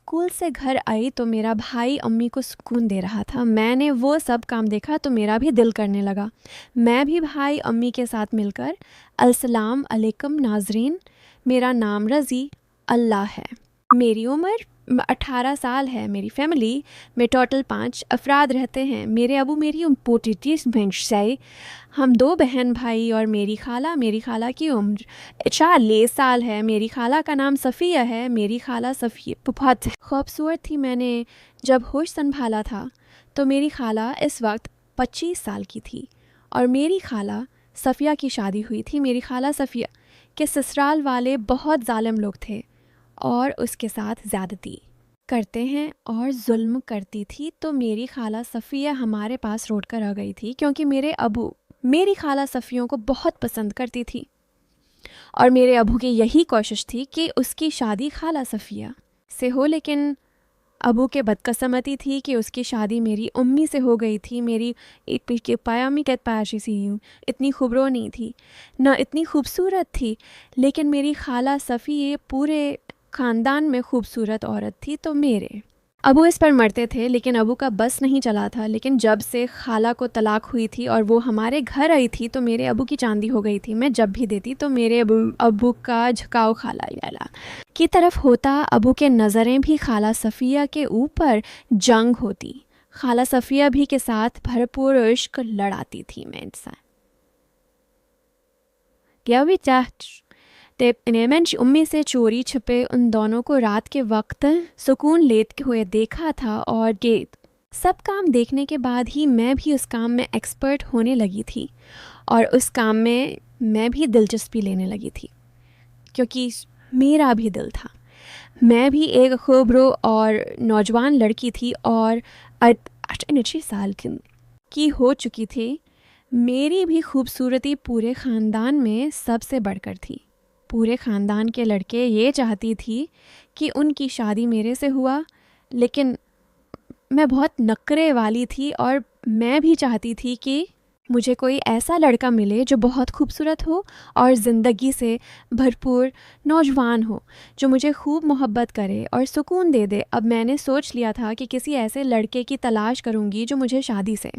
School سے گھر آئی تو میرا بھائی امی کو سکون دے رہا تھا. میں نے وہ سب کام دیکھا تو میرا بھی دل کرنے لگا. میں بھی بھائی امی کے ساتھ مل کر السلام علیکم ناظرین، میرا نام رضی اللہ ہے، میری عمر 18 سال ہے، میری فیملی میں ٹوٹل 5 افراد رہتے ہیں. میرے ابو میری امپورٹیٹیز بینچ سے، ہم 2 بہن بھائی اور میری خالہ کی عمر 40 سال ہے. میری خالہ کا نام صفیہ ہے. میری خالہ صفیہ بہت خوبصورت تھی. میں نے جب ہوش سنبھالا تھا تو میری خالہ اس وقت 25 سال کی تھی اور میری خالہ صفیہ کی شادی ہوئی تھی. میری خالہ صفیہ کے سسرال والے بہت ظالم لوگ تھے اور اس کے ساتھ زیادتی کرتے ہیں اور ظلم کرتی تھی. تو میری خالہ صفیہ ہمارے پاس روٹ کر آ گئی تھی کیونکہ میرے ابو میری خالہ صفیوں کو بہت پسند کرتی تھی اور میرے ابو کی یہی کوشش تھی کہ اس کی شادی خالہ صفیہ سے ہو. لیکن ابو کے بدقسمتی تھی کہ اس کی شادی میری امی سے ہو گئی تھی. میری امی کے پاس اتنی خبرو نہیں تھی، نہ اتنی خوبصورت تھی، لیکن میری خالہ صفیہ پورے خاندان میں خوبصورت عورت تھی. تو میرے ابو اس پر مرتے تھے لیکن ابو کا بس نہیں چلا تھا. لیکن جب سے خالہ کو طلاق ہوئی تھی اور وہ ہمارے گھر آئی تھی تو میرے ابو کی چاندی ہو گئی تھی. میں جب بھی دیتی تو میرے ابو کا جھکاؤ خالہ لیلا کی طرف ہوتا. ابو کے نظریں بھی خالہ صفیہ کے اوپر جنگ ہوتی. خالہ صفیہ بھی کے ساتھ بھرپور عشق لڑاتی تھی. میں انسان کیا بھی امی سے چوری چھپے ان دونوں کو رات کے وقت سکون لیتے ہوئے دیکھا تھا اور یہ سب کام دیکھنے کے بعد ہی میں بھی اس کام میں ایکسپرٹ ہونے لگی تھی اور اس کام میں بھی دلچسپی لینے لگی تھی کیونکہ میرا بھی دل تھا. میں بھی ایک خوبرو اور نوجوان لڑکی تھی اور 68 سال کی ہو چکی تھی. میری بھی خوبصورتی پورے خاندان میں سب سے بڑھ کر تھی. پورے خاندان کے لڑکے یہ چاہتی تھی کہ ان کی شادی میرے سے ہوا، لیکن میں بہت نخرے والی تھی اور میں بھی چاہتی تھی کہ مجھے کوئی ایسا لڑکا ملے جو بہت خوبصورت ہو اور زندگی سے بھرپور نوجوان ہو، جو مجھے خوب محبت کرے اور سکون دے دے. اب میں نے سوچ لیا تھا کہ کسی ایسے لڑکے کی تلاش کروں گی جو مجھے شادی سے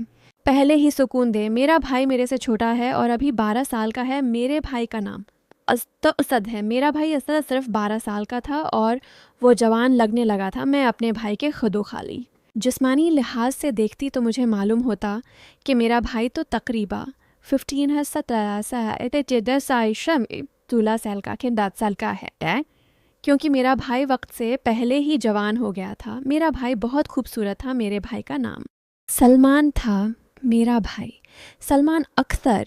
پہلے ہی سکون دے. میرا بھائی میرے سے چھوٹا ہے اور ابھی 12 سال کا ہے. میرے بھائی کا نام اسد ہے. میرا بھائی اسد صرف 12 سال کا تھا اور وہ جوان لگنے لگا تھا. میں اپنے بھائی کے خدو خالی جسمانی لحاظ سے دیکھتی تو مجھے معلوم ہوتا کہ میرا بھائی تو تقریباً 15 سال کا ہے کیونکہ میرا بھائی وقت سے پہلے ہی جوان ہو گیا تھا. میرا بھائی بہت خوبصورت تھا. میرے بھائی کا نام سلمان تھا. میرا بھائی سلمان اکثر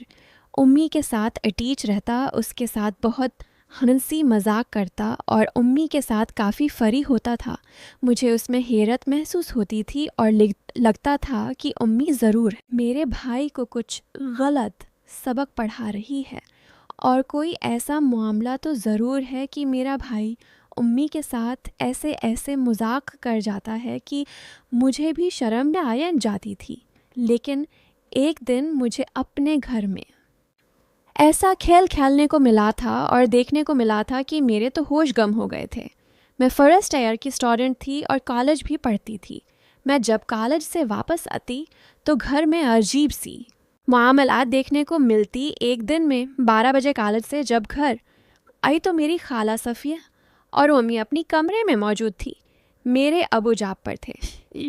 امی کے ساتھ اٹیچ رہتا، اس کے ساتھ بہت ہنسی مذاق کرتا اور امی کے ساتھ کافی فری ہوتا تھا. مجھے اس میں حیرت محسوس ہوتی تھی اور لگتا تھا کہ امی ضرور میرے بھائی کو کچھ غلط سبق پڑھا رہی ہے اور کوئی ایسا معاملہ تو ضرور ہے کہ میرا بھائی امی کے ساتھ ایسے مذاق کر جاتا ہے کہ مجھے بھی شرم آ جاتی تھی. لیکن ایک دن مجھے اپنے گھر میں ایسا کھیل کھیلنے کو ملا تھا اور دیکھنے کو ملا تھا کہ میرے تو ہوش گم ہو گئے تھے. میں فرسٹ ایئر کی اسٹوڈنٹ تھی اور کالج بھی پڑھتی تھی. میں جب کالج سے واپس آتی تو گھر میں عجیب سی معاملات دیکھنے کو ملتی. ایک دن میں 12 بجے کالج سے جب گھر آئی تو میری خالہ صفیہ اور امی اپنی کمرے میں موجود تھی. میرے ابو جاب پر تھے.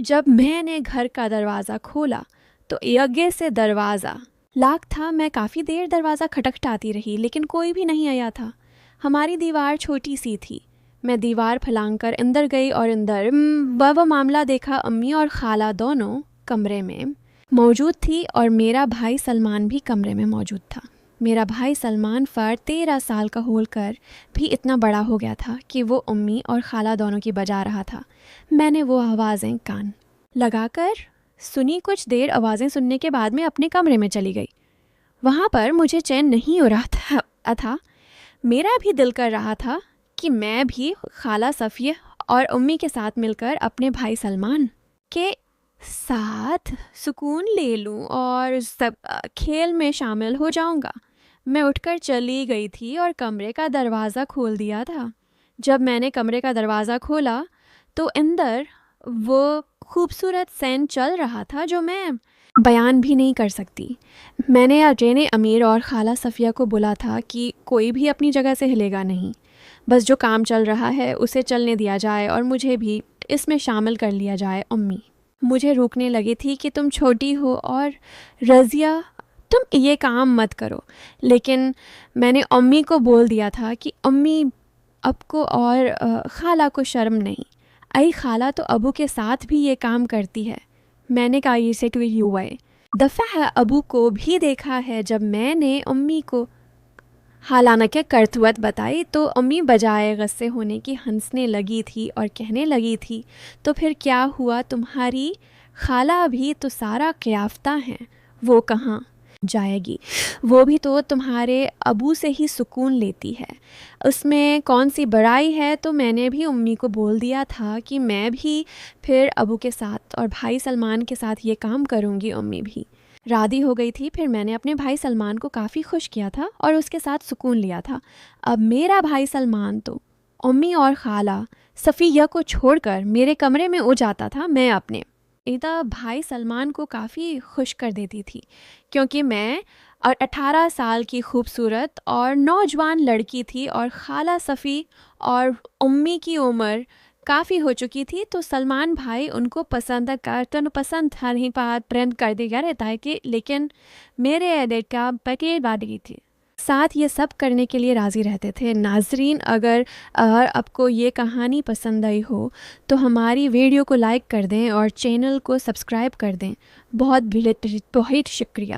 جب میں نے گھر کا دروازہ کھولا تو آگے سے دروازہ لاک تھا. میں کافی دیر دروازہ کھٹکھٹاتی رہی لیکن کوئی بھی نہیں آیا تھا. ہماری دیوار چھوٹی سی تھی. میں دیوار پھلانگ کر اندر گئی اور اندر وہ معاملہ دیکھا. امی اور خالہ دونوں کمرے میں موجود تھی اور میرا بھائی سلمان بھی کمرے میں موجود تھا. میرا بھائی سلمان 13 سال کا ہو کر بھی اتنا بڑا ہو گیا تھا کہ وہ امی اور خالہ دونوں کی بجا رہا تھا. میں نے وہ آوازیں کان لگا کر سنی. کچھ دیر آوازیں سننے کے بعد میں اپنے کمرے میں چلی گئی. وہاں پر مجھے چین نہیں ہو رہا تھا. میرا بھی دل کر رہا تھا کہ میں بھی خالہ صفیہ اور امی کے ساتھ مل کر اپنے بھائی سلمان کے ساتھ سکون لے لوں اور سب کھیل میں شامل ہو جاؤں گا. میں اٹھ کر چلی گئی تھی اور کمرے کا دروازہ کھول دیا تھا. جب میں نے کمرے کا دروازہ کھولا تو اندر وہ خوبصورت سین چل رہا تھا جو میں بیان بھی نہیں کر سکتی۔ میں نے اجین امیر اور خالہ صفیہ کو بولا تھا کہ کوئی بھی اپنی جگہ سے ہلے گا نہیں، بس جو کام چل رہا ہے اسے چلنے دیا جائے اور مجھے بھی اس میں شامل کر لیا جائے۔ امی مجھے روکنے لگی تھی کہ تم چھوٹی ہو اور رضیہ تم یہ کام مت کرو، لیکن میں نے امی کو بول دیا تھا کہ امی اب کو اور خالہ کو شرم نہیں، ای خالہ تو ابو کے ساتھ بھی یہ کام کرتی ہے۔ میں نے کہا یہ سے کوئی ہوا ہے دفعہ ہے، ابو کو بھی دیکھا ہے جب میں نے امی کو حالانہ کے کرتوت بتائی تو امی بجائے غصے ہونے کی ہنسنے لگی تھی اور کہنے لگی تھی تو پھر کیا ہوا، تمہاری خالہ بھی تو سارا قیافتہ ہیں، وہ کہاں جائے گی، وہ بھی تو تمہارے ابو سے ہی سکون لیتی ہے، اس میں کون سی برائی ہے۔ تو میں نے بھی امی کو بول دیا تھا کہ میں بھی پھر ابو کے ساتھ اور بھائی سلمان کے ساتھ یہ کام کروں گی۔ امی بھی راضی ہو گئی تھی۔ پھر میں نے اپنے بھائی سلمان کو کافی خوش کیا تھا اور اس کے ساتھ سکون لیا تھا۔ اب میرا بھائی سلمان تو امی اور خالہ صفیہ کو چھوڑ کر میرے کمرے میں اڑ جاتا تھا۔ میں اپنے بھائی سلمان کو کافی خوش کر دیتی تھی کیونکہ میں 18 سال کی خوبصورت اور نوجوان لڑکی تھی اور خالہ صفی اور امی کی عمر کافی ہو چکی تھی، تو سلمان بھائی ان کو پسند تھا نہیں پرند کر دیا رہتا ہے کہ لیکن میرے ایڈٹ کا پیکیج بات گئی تھی، ساتھ یہ سب کرنے کے لیے راضی رہتے تھے۔ ناظرین اگر آپ کو یہ کہانی پسند آئی ہو تو ہماری ویڈیو کو لائک کر دیں اور چینل کو سبسکرائب کر دیں۔ بہت شکریہ۔